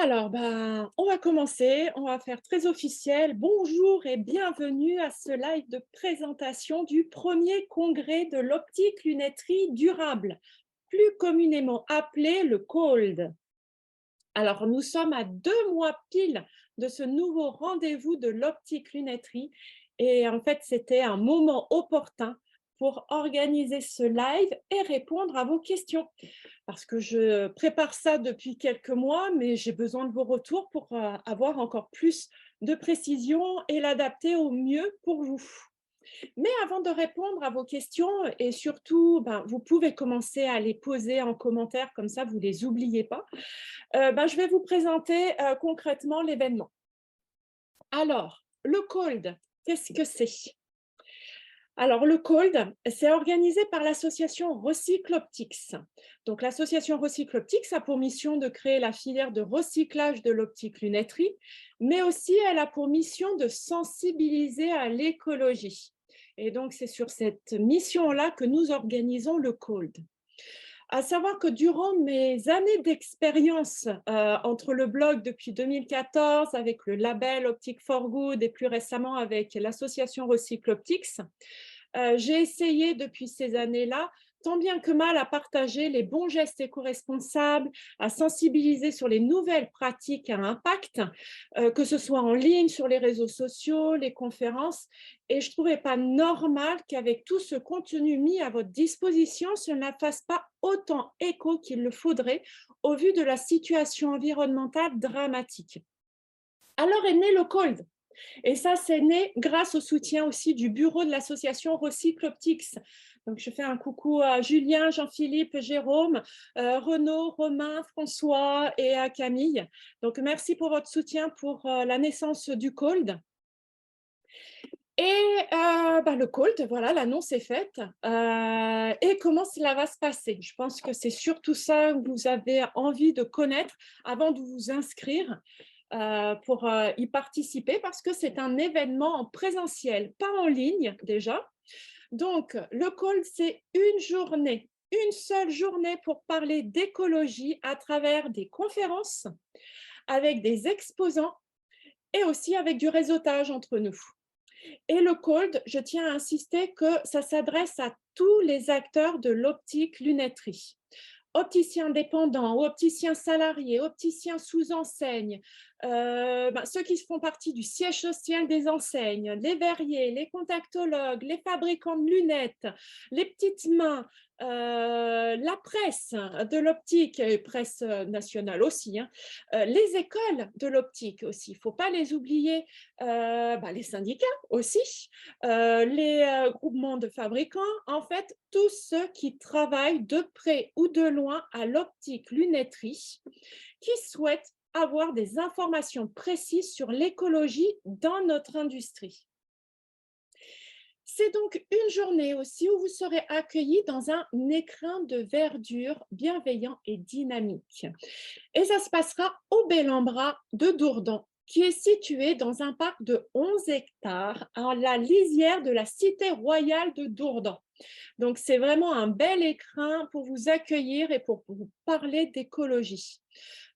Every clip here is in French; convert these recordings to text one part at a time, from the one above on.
Alors, on va commencer, on va faire très officiel. Bonjour et bienvenue à ce live de présentation du premier congrès de l'optique-lunetterie durable, plus communément appelé le COLD. Alors, nous sommes à 2 mois pile de ce nouveau rendez-vous de l'optique-lunetterie et en fait, c'était un moment opportun pour organiser ce live et répondre à vos questions parce que je prépare ça depuis quelques mois, mais j'ai besoin de vos retours pour avoir encore plus de précision et l'adapter au mieux pour vous. Mais avant de répondre à vos questions, et surtout, vous pouvez commencer à les poser en commentaire, comme ça vous ne les oubliez pas, je vais vous présenter concrètement l'événement. Alors, le COLD, qu'est-ce que c'est? Alors, le COLD, c'est organisé par l'association Recycle Optics. Donc, l'association Recycle Optics a pour mission de créer la filière de recyclage de l'optique-lunetterie, mais aussi elle a pour mission de sensibiliser à l'écologie. Et donc, c'est sur cette mission-là que nous organisons le COLD. À savoir que durant mes années d'expérience entre le blog depuis 2014 avec le label Optic for Good et plus récemment avec l'association Recycle Optics, j'ai essayé depuis ces années-là, tant bien que mal, à partager les bons gestes éco-responsables, à sensibiliser sur les nouvelles pratiques à impact, que ce soit en ligne, sur les réseaux sociaux, les conférences. Et je ne trouvais pas normal qu'avec tout ce contenu mis à votre disposition, cela ne fasse pas autant écho qu'il le faudrait au vu de la situation environnementale dramatique. Alors est né le COLD. Et ça, c'est né grâce au soutien aussi du bureau de l'association Recycle Optics. Donc, je fais un coucou à Julien, Jean-Philippe, Jérôme, Renaud, Romain, François et à Camille. Donc, merci pour votre soutien pour la naissance du COLD. Et le COLD, voilà, l'annonce est faite. Et comment cela va se passer? Je pense que c'est surtout ça que vous avez envie de connaître avant de vous inscrire pour y participer parce que c'est un événement en présentiel, pas en ligne déjà. Donc, le COLD, c'est une seule journée pour parler d'écologie à travers des conférences, avec des exposants et aussi avec du réseautage entre nous. Et le COLD, je tiens à insister que ça s'adresse à tous les acteurs de l'optique-lunetterie. Opticiens dépendants, opticiens salariés, opticiens sous enseigne, ceux qui font partie du siège social des enseignes, les verriers, les contactologues, les fabricants de lunettes, les petites mains, la presse de l'optique, et presse nationale aussi, hein, les écoles de l'optique aussi, il ne faut pas les oublier, les syndicats aussi, les groupements de fabricants, en fait, tous ceux qui travaillent de près ou de loin à l'optique-lunetterie, qui souhaitent avoir des informations précises sur l'écologie dans notre industrie. C'est donc une journée aussi où vous serez accueillis dans un écrin de verdure bienveillant et dynamique. Et ça se passera au Bel-en-Bras de Dourdan, qui est situé dans un parc de 11 hectares à la lisière de la cité royale de Dourdan. Donc, c'est vraiment un bel écrin pour vous accueillir et pour vous parler d'écologie.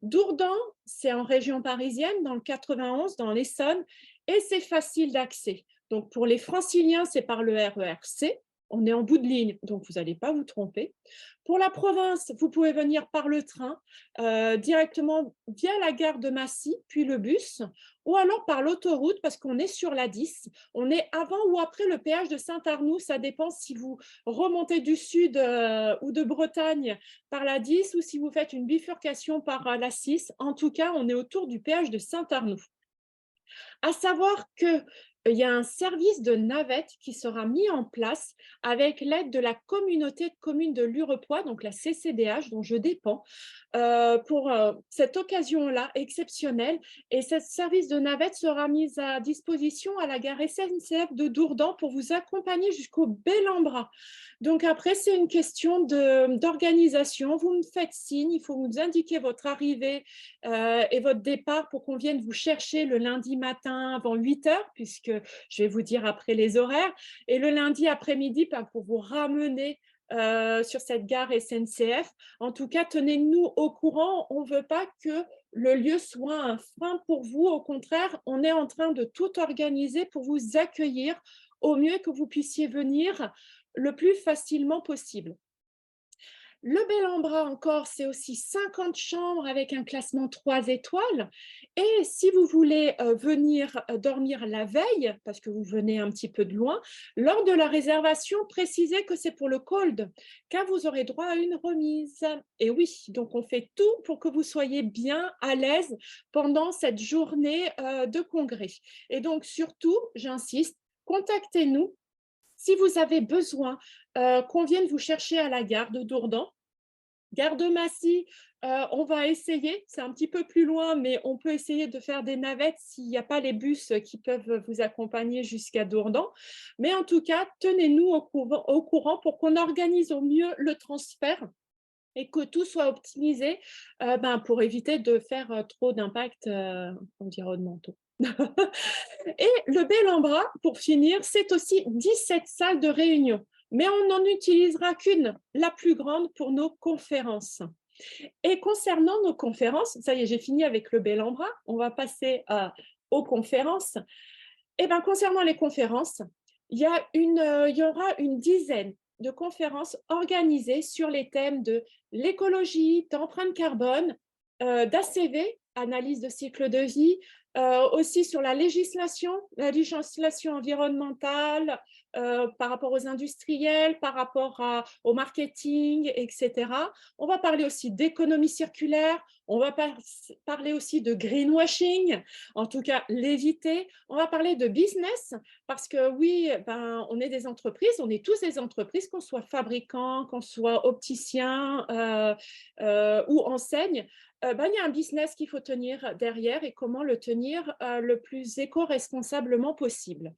Dourdan, c'est en région parisienne, dans le 91, dans l'Essonne, et c'est facile d'accès. Donc, pour les franciliens, c'est par le RER C. On est en bout de ligne, donc vous n'allez pas vous tromper. Pour la province, vous pouvez venir par le train, directement via la gare de Massy, puis le bus, ou alors par l'autoroute, parce qu'on est sur la 10. On est avant ou après le péage de Saint-Arnoux, ça dépend si vous remontez du sud ou de Bretagne par la 10 ou si vous faites une bifurcation par la 6. En tout cas, on est autour du péage de Saint-Arnoux. À savoir qu'il y a un service de navette qui sera mis en place avec l'aide de la communauté de communes de l'Urepoix, donc la CCDH dont je dépends, pour cette occasion-là exceptionnelle. Et ce service de navette sera mis à disposition à la gare SNCF de Dourdan pour vous accompagner jusqu'au Bel-en-Bras. Donc après, c'est une question d'organisation. Vous me faites signe, il faut nous indiquer votre arrivée et votre départ pour qu'on vienne vous chercher le lundi matin avant 8 heures, puisque je vais vous dire après les horaires, et le lundi après-midi pour vous ramener sur cette gare SNCF. En tout cas, tenez-nous au courant. On ne veut pas que le lieu soit un frein pour vous. Au contraire, on est en train de tout organiser pour vous accueillir au mieux que vous puissiez venir le plus facilement possible. Le Bel-en-Bras encore, c'est aussi 50 chambres avec un classement 3 étoiles. Et si vous voulez venir dormir la veille, parce que vous venez un petit peu de loin, lors de la réservation, précisez que c'est pour le cold, car vous aurez droit à une remise. Et oui, donc on fait tout pour que vous soyez bien à l'aise pendant cette journée de congrès. Et donc surtout, j'insiste, contactez-nous si vous avez besoin qu'on vienne vous chercher à la gare de Dourdan. Gare de Massy, on va essayer, c'est un petit peu plus loin, mais on peut essayer de faire des navettes s'il n'y a pas les bus qui peuvent vous accompagner jusqu'à Dourdan. Mais en tout cas, tenez-nous au courant pour qu'on organise au mieux le transfert et que tout soit optimisé pour éviter de faire trop d'impacts environnementaux. Et le Bel-en-Bras, pour finir, c'est aussi 17 salles de réunion, mais on n'en utilisera qu'une, la plus grande, pour nos conférences. Et concernant nos conférences, ça y est, j'ai fini avec le Bel-en-Bras, on va passer aux conférences. Et bien, concernant les conférences, il y aura une dizaine de conférences organisées sur les thèmes de l'écologie, d'empreinte carbone, d'ACV, analyse de cycle de vie, aussi sur la législation environnementale par rapport aux industriels, par rapport au marketing, etc. On va parler aussi d'économie circulaire, on va parler aussi de greenwashing, en tout cas l'éviter. On va parler de business, parce que oui, on est des entreprises, on est tous des entreprises, qu'on soit fabricant, qu'on soit opticien ou enseigne. Il y a un business qu'il faut tenir derrière et comment le tenir le plus éco-responsablement possible.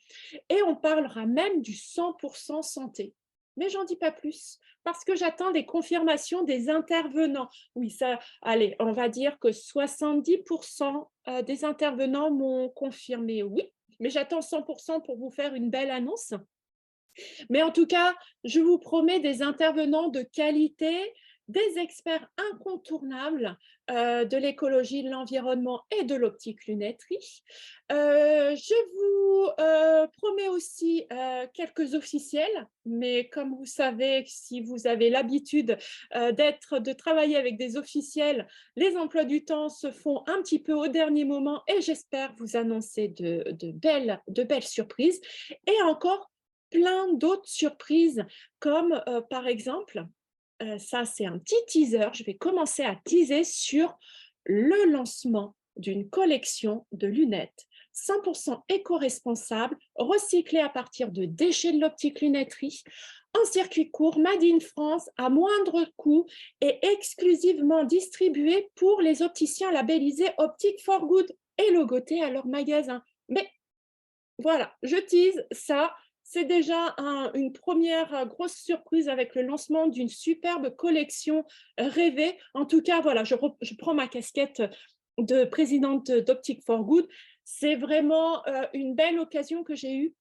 Et on parlera même du 100% santé. Mais j'en dis pas plus, parce que j'attends des confirmations des intervenants. Oui, ça, allez, on va dire que 70% des intervenants m'ont confirmé oui, mais j'attends 100% pour vous faire une belle annonce. Mais en tout cas, je vous promets des intervenants de qualité, des experts incontournables de l'écologie, de l'environnement et de l'optique lunetterie. Je vous promets aussi quelques officiels, mais comme vous savez, si vous avez l'habitude de travailler avec des officiels, les emplois du temps se font un petit peu au dernier moment et j'espère vous annoncer de belles surprises. Et encore, plein d'autres surprises, comme par exemple, ça c'est un petit teaser, je vais commencer à teaser sur le lancement d'une collection de lunettes 100% éco-responsables, recyclées à partir de déchets de l'optique lunetterie, en circuit court, made in France, à moindre coût et exclusivement distribuées pour les opticiens labellisés Optic for Good et logotés à leur magasin. Mais voilà, je tease ça. C'est déjà une première grosse surprise avec le lancement d'une superbe collection rêvée. En tout cas, voilà, je prends ma casquette de présidente d'Optic for Good. C'est vraiment une belle occasion que j'ai eue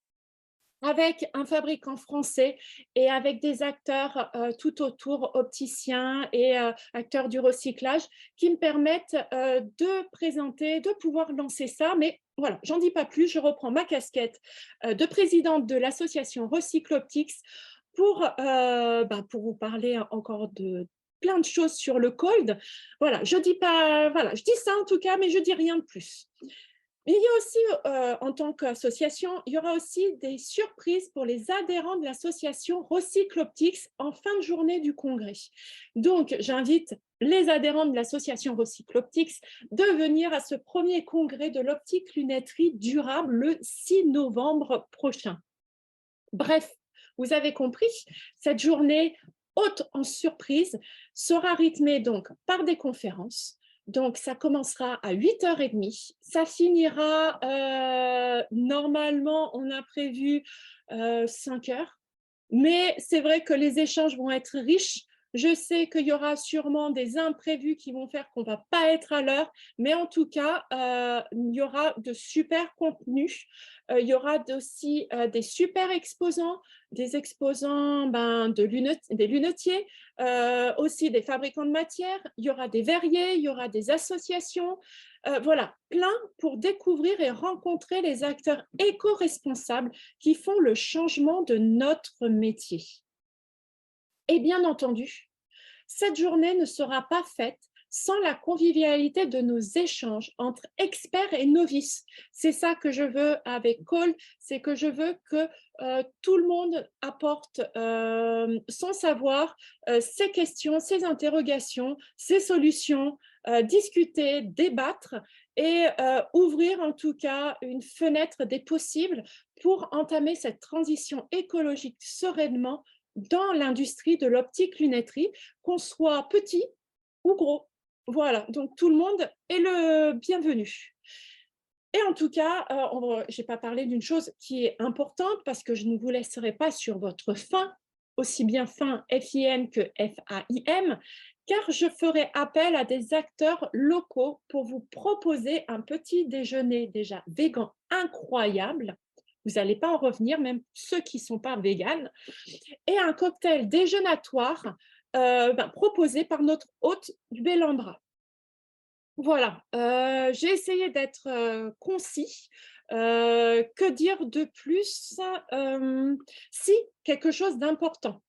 avec un fabricant français et avec des acteurs tout autour, opticiens et acteurs du recyclage, qui me permettent de présenter, de pouvoir lancer ça. Mais voilà, j'en dis pas plus, je reprends ma casquette de présidente de l'association Recycle Optics pour vous parler encore de plein de choses sur le cold. Voilà, je dis pas, voilà, je dis ça en tout cas, mais je dis rien de plus. Mais il y a aussi, en tant qu'association, il y aura aussi des surprises pour les adhérents de l'association Recycle Optics en fin de journée du congrès. Donc, j'invite les adhérents de l'association Recycle Optics de venir à ce premier congrès de l'optique lunetterie durable le 6 novembre prochain. Bref, vous avez compris, cette journée haute en surprise sera rythmée donc par des conférences. Donc, ça commencera à 8h30. Ça finira, normalement, on a prévu 5h. Mais c'est vrai que les échanges vont être riches. Je sais qu'il y aura sûrement des imprévus qui vont faire qu'on ne va pas être à l'heure, mais en tout cas, il y aura de super contenus. Il y aura aussi des super exposants, des exposants des lunetiers, aussi des fabricants de matières. Il y aura des verriers, il y aura des associations. Voilà, plein pour découvrir et rencontrer les acteurs éco-responsables qui font le changement de notre métier. Et bien entendu, cette journée ne sera pas faite sans la convivialité de nos échanges entre experts et novices. C'est ça que je veux avec Cole, c'est que je veux que tout le monde apporte son savoir, ses questions, ses interrogations, ses solutions, discuter, débattre et ouvrir en tout cas une fenêtre des possibles pour entamer cette transition écologique sereinement dans l'industrie de l'optique-lunetterie, qu'on soit petit ou gros. Voilà, donc tout le monde est le bienvenu. Et en tout cas, je n'ai pas parlé d'une chose qui est importante parce que je ne vous laisserai pas sur votre faim, aussi bien faim FIN que FAIM, car je ferai appel à des acteurs locaux pour vous proposer un petit déjeuner déjà végan incroyable. Vous n'allez pas en revenir, même ceux qui ne sont pas véganes, et un cocktail déjeunatoire proposé par notre hôte du Bellambra. Voilà, j'ai essayé d'être concis. Que dire de plus? Si, quelque chose d'important.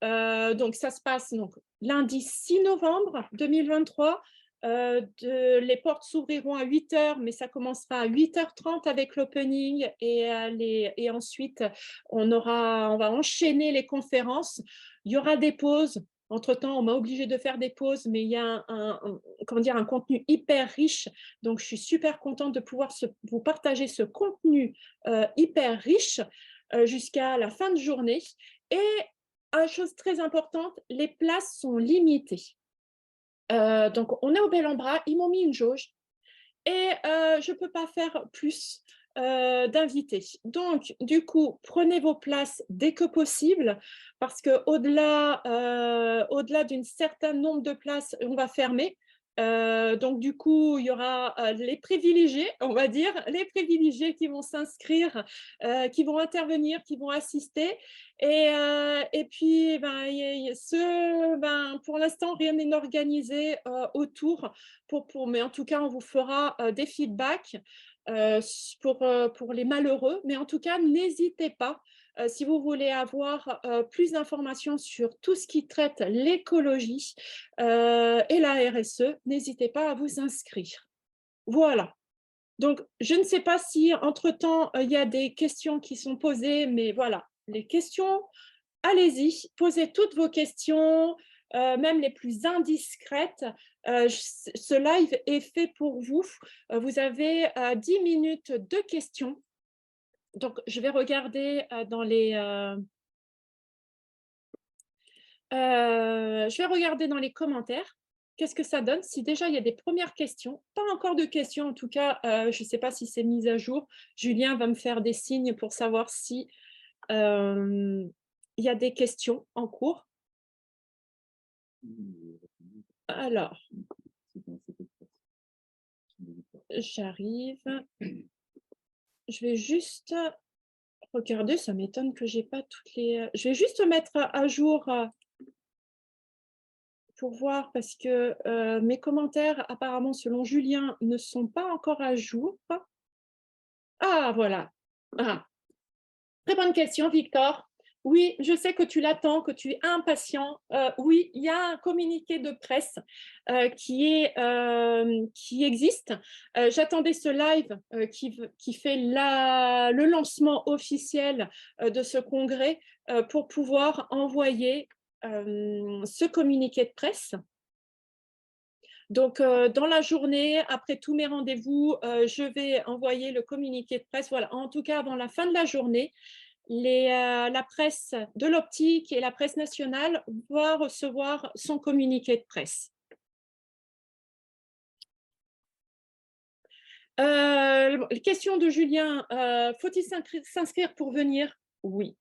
Donc, ça se passe donc, lundi 6 novembre 2023. Les portes s'ouvriront à 8 h, mais ça commencera à 8 h 30 avec l'opening et ensuite on va enchaîner les conférences. Il y aura des pauses. Entre-temps, on m'a obligé de faire des pauses, mais il y a un contenu hyper riche. Donc, je suis super contente de pouvoir vous partager ce contenu hyper riche jusqu'à la fin de journée. Et une chose très importante, les places sont limitées. Donc, on est au Bellambra, ils m'ont mis une jauge et je ne peux pas faire plus d'invités. Donc, du coup, prenez vos places dès que possible parce qu'au-delà d'un certain nombre de places, on va fermer. Donc, du coup, il y aura les privilégiés, on va dire, les privilégiés qui vont s'inscrire, qui vont intervenir, qui vont assister. Et puis, pour l'instant, rien n'est organisé autour, mais en tout cas, on vous fera des feedbacks pour les malheureux. Mais en tout cas, n'hésitez pas. Si vous voulez avoir plus d'informations sur tout ce qui traite l'écologie et la RSE, n'hésitez pas à vous inscrire. Voilà. Donc, je ne sais pas si, entre-temps, il y a des questions qui sont posées, mais voilà, les questions, allez-y, posez toutes vos questions, même les plus indiscrètes. Ce live est fait pour vous. Vous avez 10 minutes de questions. Donc, je vais regarder dans les commentaires. Qu'est-ce que ça donne? Si déjà il y a des premières questions, pas encore de questions en tout cas, je ne sais pas si c'est mis à jour. Julien va me faire des signes pour savoir si il y a des questions en cours. Alors, j'arrive. Je vais juste regarder, ça m'étonne que j'ai pas toutes les. Je vais juste mettre à jour pour voir parce que mes commentaires, apparemment, selon Julien, ne sont pas encore à jour. Ah, voilà. Ah. Très bonne question, Victor. Oui, je sais que tu l'attends, que tu es impatient. Oui, il y a un communiqué de presse qui existe. J'attendais ce live qui fait le lancement officiel de ce congrès pour pouvoir envoyer ce communiqué de presse. Donc, dans la journée, après tous mes rendez-vous, je vais envoyer le communiqué de presse. Voilà, en tout cas, avant la fin de la journée, la presse de l'optique et la presse nationale vont recevoir son communiqué de presse. Question de Julien, faut-il s'inscrire pour venir? Oui.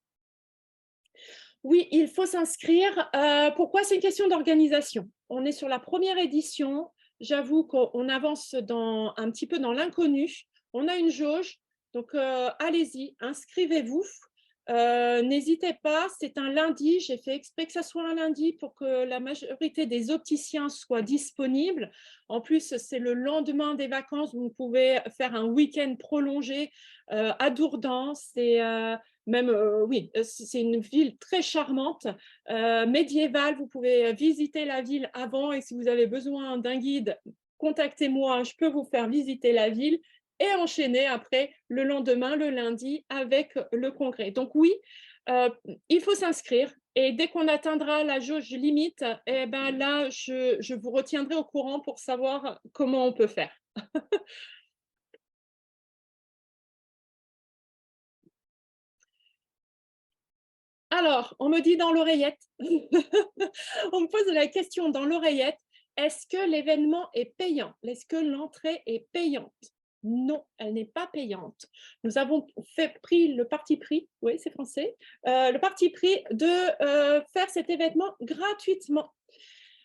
Oui, il faut s'inscrire. Pourquoi? C'est une question d'organisation. On est sur la première édition. J'avoue qu'on avance un petit peu dans l'inconnu. On a une jauge, donc allez-y, inscrivez-vous. N'hésitez pas, c'est un lundi. J'ai fait exprès que ça soit un lundi pour que la majorité des opticiens soient disponibles. En plus, c'est le lendemain des vacances. Vous pouvez faire un week-end prolongé à Dourdan. Oui, c'est une ville très charmante, médiévale. Vous pouvez visiter la ville avant et si vous avez besoin d'un guide, contactez-moi, je peux vous faire visiter la ville et enchaîner après le lendemain, le lundi, avec le congrès. Donc oui, il faut s'inscrire et dès qu'on atteindra la jauge limite, eh ben là, je vous retiendrai au courant pour savoir comment on peut faire. Alors, on me dit dans l'oreillette, on me pose la question dans l'oreillette, est-ce que l'événement est payant? Est-ce que l'entrée est payante? Non, elle n'est pas payante. Nous avons pris le parti pris, oui, c'est français, le parti pris de faire cet événement gratuitement.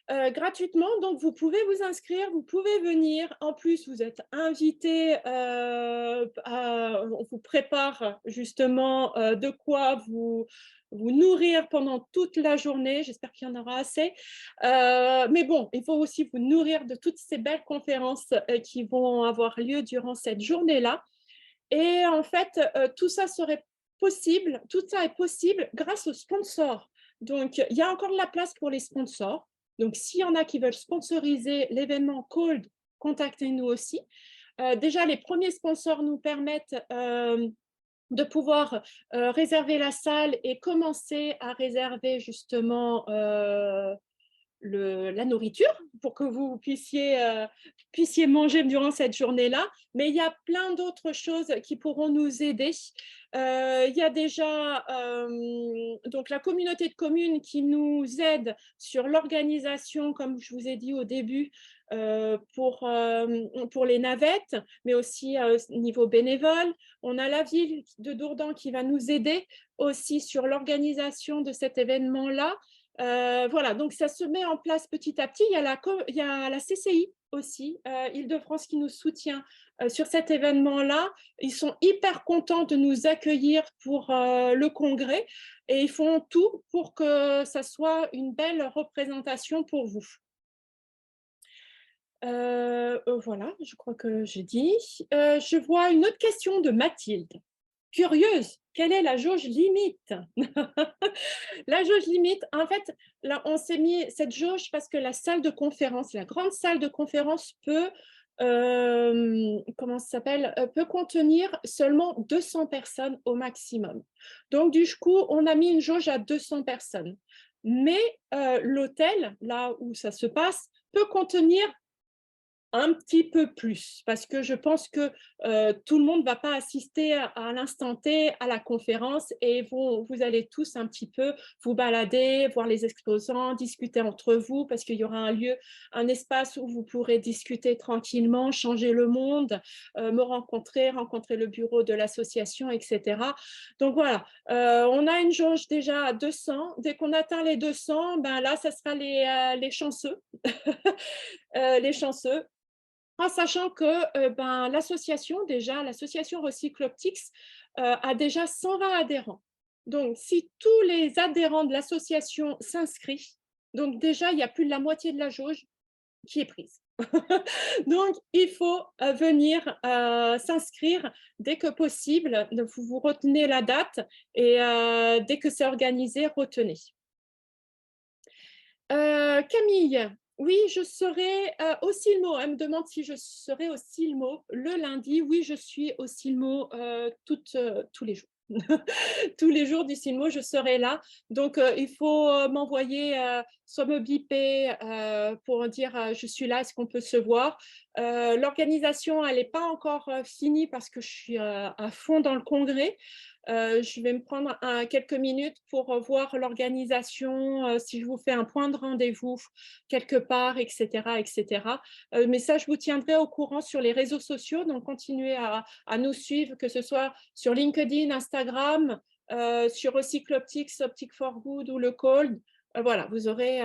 Gratuitement, donc vous pouvez vous inscrire, vous pouvez venir. En plus, vous êtes invité, on vous prépare justement de quoi vous nourrir pendant toute la journée. J'espère qu'il y en aura assez. Mais bon, il faut aussi vous nourrir de toutes ces belles conférences qui vont avoir lieu durant cette journée-là. Et en fait, tout ça serait possible, tout ça est possible grâce aux sponsors. Donc, il y a encore de la place pour les sponsors. Donc, s'il y en a qui veulent sponsoriser l'événement Cold, contactez-nous aussi. Déjà, les premiers sponsors nous permettent de pouvoir réserver la salle et commencer à réserver justement la nourriture pour que vous puissiez manger durant cette journée-là. Mais il y a plein d'autres choses qui pourront nous aider. Il y a déjà donc la communauté de communes qui nous aide sur l'organisation, comme je vous ai dit au début, pour les navettes, mais aussi niveau bénévole. On a la ville de Dourdan qui va nous aider aussi sur l'organisation de cet événement-là. Voilà, donc ça se met en place petit à petit. Il y a la CCI aussi, Île-de-France, qui nous soutient sur cet événement-là. Ils sont hyper contents de nous accueillir pour le congrès et ils font tout pour que ça soit une belle représentation pour vous. Voilà, je crois que j'ai dit. Je vois une autre question de Mathilde. Curieuse, quelle est la jauge limite? La jauge limite, en fait, là, on s'est mis cette jauge parce que la salle de conférence, la grande salle de conférence peut, comment ça s'appelle, peut contenir seulement 200 personnes au maximum. Donc, du coup, on a mis une jauge à 200 personnes. Mais l'hôtel, là où ça se passe, peut contenir un petit peu plus, parce que je pense que tout le monde ne va pas assister à l'instant T à la conférence et vous allez tous un petit peu vous balader, voir les exposants, discuter entre vous, parce qu'il y aura un lieu, un espace où vous pourrez discuter tranquillement, changer le monde, me rencontrer le bureau de l'association, etc. Donc voilà, on a une jauge déjà à 200. Dès qu'on atteint les 200, ben là, ça sera les chanceux. Les chanceux, en sachant que l'association Recycle Optics a déjà 120 adhérents. Donc, si tous les adhérents de l'association s'inscrivent, donc déjà, il y a plus de la moitié de la jauge qui est prise. Donc, il faut venir s'inscrire dès que possible. Vous retenez la date et dès que c'est organisé, retenez. Camille, oui, je serai au Silmo. Elle me demande si je serai au Silmo le lundi. Oui, je suis au Silmo tous les jours. Tous les jours du Silmo, je serai là. Donc, il faut m'envoyer, soit me biper pour dire je suis là, est-ce qu'on peut se voir. L'organisation, elle n'est pas encore finie parce que je suis à fond dans le congrès. Je vais me prendre quelques minutes pour voir l'organisation, si je vous fais un point de rendez-vous quelque part, etc. etc. Mais ça, je vous tiendrai au courant sur les réseaux sociaux. Donc, continuez à nous suivre, que ce soit sur LinkedIn, Instagram, sur Recycloptics, Optic for Good ou le Cold. Voilà, vous aurez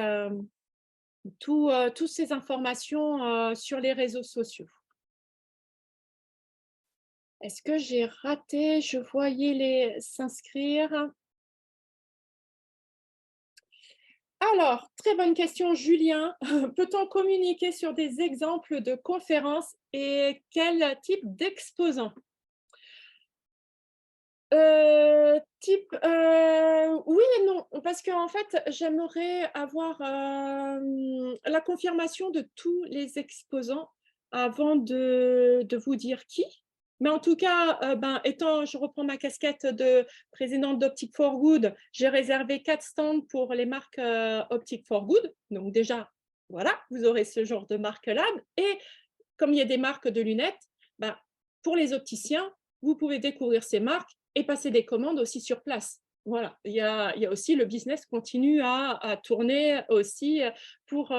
toutes ces informations sur les réseaux sociaux. Est-ce que j'ai raté? Je voyais les s'inscrire. Alors, très bonne question, Julien. Peut-on communiquer sur des exemples de conférences et quel type d'exposants? Oui et non, parce qu'en fait, j'aimerais avoir la confirmation de tous les exposants avant de vous dire qui. Mais en tout cas, étant, je reprends ma casquette de présidente d'Optic for Good, j'ai réservé 4 stands pour les marques Optic for Good. Donc déjà, voilà, vous aurez ce genre de marque-là. Et comme il y a des marques de lunettes, ben, pour les opticiens, vous pouvez découvrir ces marques et passer des commandes aussi sur place. Voilà, il y a aussi le business continue à tourner aussi pour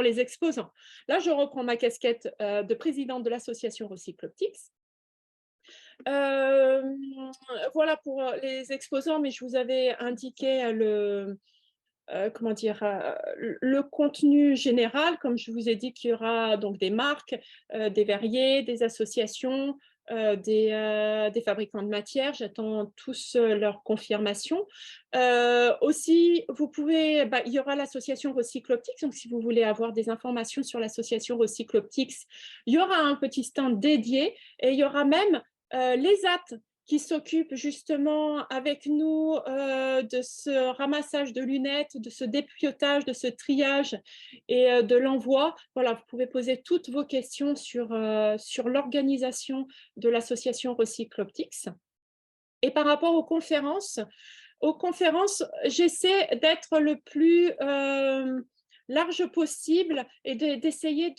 les exposants. Là, je reprends ma casquette de présidente de l'association Recycloptics. Voilà pour les exposants, mais je vous avais indiqué comment dire, le contenu général, comme je vous ai dit qu'il y aura donc des marques, des verriers, des associations, des fabricants de matières. J'attends tous leur confirmation. Aussi, vous pouvez, il y aura l'association Recycloptics, donc si vous voulez avoir des informations sur l'association Recycloptics, il y aura un petit stand dédié et il y aura même l'ESAT qui s'occupe justement avec nous de ce ramassage de lunettes, de ce dépiotage, de ce triage et de l'envoi. Voilà, vous pouvez poser toutes vos questions sur l'organisation de l'association Recycloptics. Et par rapport aux conférences, j'essaie d'être le plus large possible et d'essayer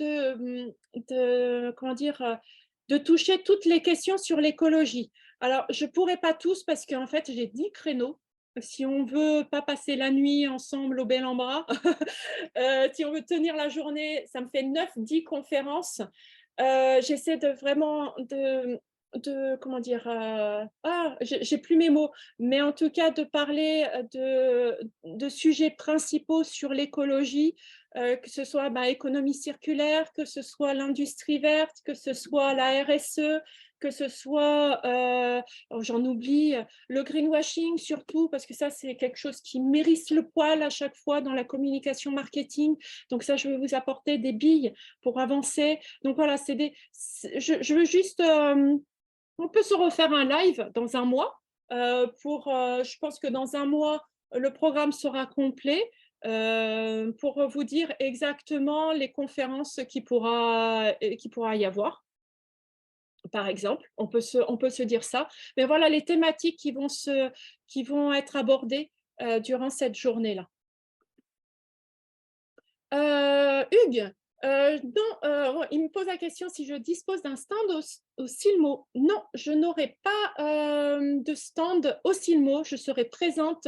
comment dire, de toucher toutes les questions sur l'écologie. Alors, je ne pourrai pas tous parce qu'en fait, j'ai 10 créneaux. Si on ne veut pas passer la nuit ensemble au bel en bras, si on veut tenir la journée, ça me fait 9-10 conférences. J'essaie de vraiment comment dire, j'ai plus mes mots, mais en tout cas de parler de sujets principaux sur l'écologie, que ce soit économie circulaire, que ce soit l'industrie verte, que ce soit la RSE, que ce soit, j'en oublie, le greenwashing surtout, parce que ça, c'est quelque chose qui mérite le poil à chaque fois dans la communication marketing. Donc ça, je vais vous apporter des billes pour avancer. Donc voilà, je veux juste, on peut se refaire un live dans un mois. Je pense que dans un mois, le programme sera complet pour vous dire exactement les conférences qu'il pourra y avoir. Par exemple, on peut se dire ça. Mais voilà les thématiques qui vont être abordées durant cette journée-là. Hugues, non, il me pose la question si je dispose d'un stand au Silmo. Non, je n'aurai pas de stand au Silmo. Je serai présente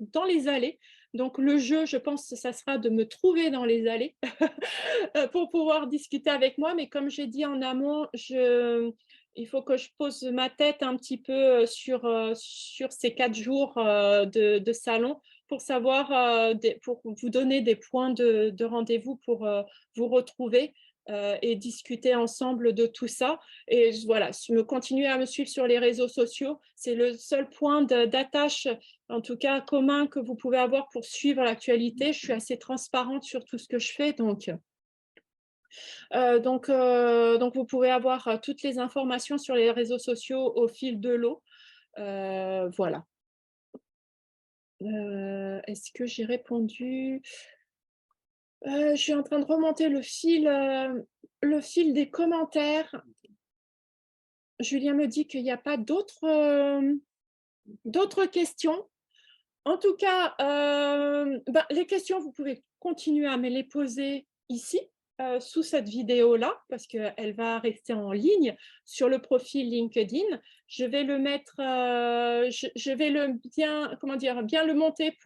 dans les allées. Donc, le jeu, je pense, ça sera de me trouver dans les allées pour pouvoir discuter avec moi. Mais comme j'ai dit en amont, il faut que je pose ma tête un petit peu sur ces 4 jours de salon pour savoir, pour vous donner des points de rendez-vous pour vous retrouver et discuter ensemble de tout ça. Et voilà, continuez à me suivre sur les réseaux sociaux. C'est le seul point d'attache, en tout cas commun, que vous pouvez avoir pour suivre l'actualité. Je suis assez transparente sur tout ce que je fais, donc vous pouvez avoir toutes les informations sur les réseaux sociaux au fil de l'eau. Voilà. Est-ce que j'ai répondu? Je suis en train de remonter le fil des commentaires. Julien me dit qu'il n'y a pas d'autres questions. En tout cas, les questions, vous pouvez continuer à me les poser ici, sous cette vidéo-là, parce qu'elle va rester en ligne sur le profil LinkedIn. Je vais le mettre, je vais bien le monter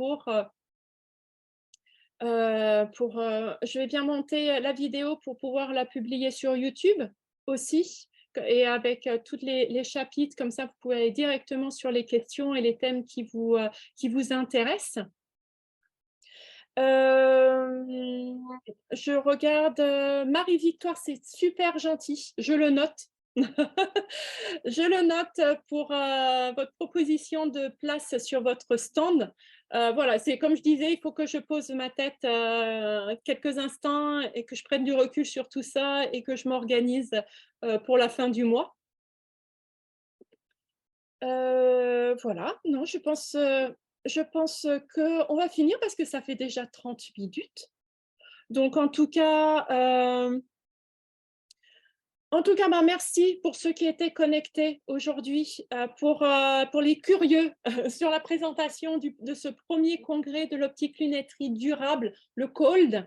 je vais bien monter la vidéo pour pouvoir la publier sur YouTube aussi. et avec tous les chapitres, comme ça vous pouvez aller directement sur les questions et les thèmes qui vous intéressent. Je regarde Marie-Victoire, c'est super gentil, je le note. Je le note pour votre proposition de place sur votre stand. Voilà, c'est comme je disais, il faut que je pose ma tête quelques instants et que je prenne du recul sur tout ça et que je m'organise pour la fin du mois. Voilà, non, je pense qu'on va finir parce que ça fait déjà 30 minutes. Donc en tout cas, ben, merci pour ceux qui étaient connectés aujourd'hui, pour les curieux sur la présentation de ce premier congrès de l'optique lunetterie durable, le COLD.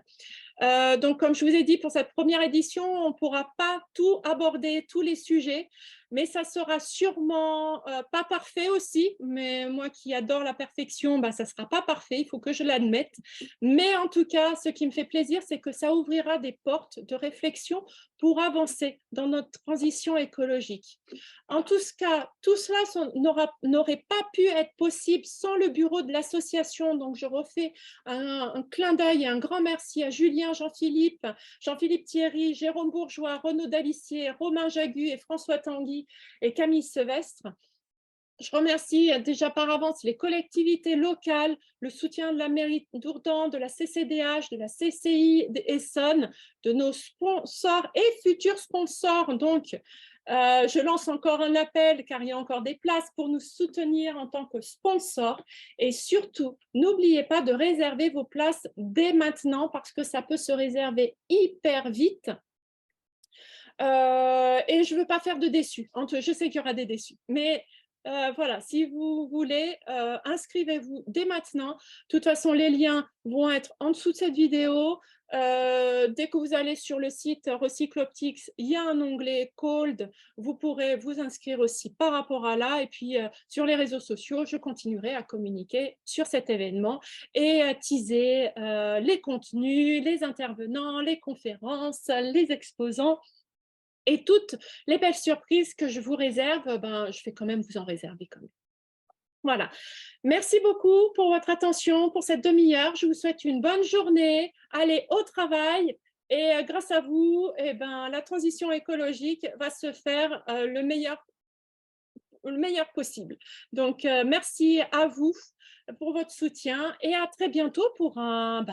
Donc, comme je vous ai dit, pour cette première édition, on ne pourra pas tout aborder, tous les sujets, mais ça sera sûrement pas parfait aussi. Mais moi qui adore la perfection, ça ne sera pas parfait, il faut que je l'admette. Mais en tout cas, ce qui me fait plaisir, c'est que ça ouvrira des portes de réflexion pour avancer dans notre transition écologique. En tout cas, tout cela n'aurait pas pu être possible sans le bureau de l'association. Donc, je refais un clin d'œil et un grand merci à Julien, Jean-Philippe Thierry, Jérôme Bourgeois, Renaud Dalissier, Romain Jagu et François Tanguy et Camille Sevestre. Je remercie déjà par avance les collectivités locales, le soutien de la mairie d'Ourdan, de la CCDH, de la CCI d'Essonne, de nos sponsors et futurs sponsors. Donc, je lance encore un appel car il y a encore des places pour nous soutenir en tant que sponsors. Et surtout, n'oubliez pas de réserver vos places dès maintenant parce que ça peut se réserver hyper vite. Et je ne veux pas faire de déçus. Je sais qu'il y aura des déçus. Mais voilà, si vous voulez, inscrivez-vous dès maintenant. De toute façon, les liens vont être en dessous de cette vidéo. Dès que vous allez sur le site Recycle Optics, il y a un onglet Cold. Vous pourrez vous inscrire aussi par rapport à là. Et puis, sur les réseaux sociaux, je continuerai à communiquer sur cet événement et à teaser les contenus, les intervenants, les conférences, les exposants. Et toutes les belles surprises que je vous réserve, je vais quand même vous en réserver quand même. Voilà. Merci beaucoup pour votre attention, pour cette demi-heure. Je vous souhaite une bonne journée. Allez au travail. Et grâce à vous, la transition écologique va se faire le meilleur possible. Donc, merci à vous pour votre soutien et à très bientôt pour un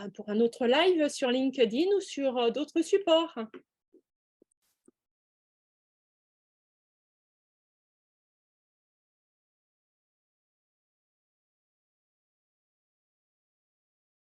autre live sur LinkedIn ou sur d'autres supports.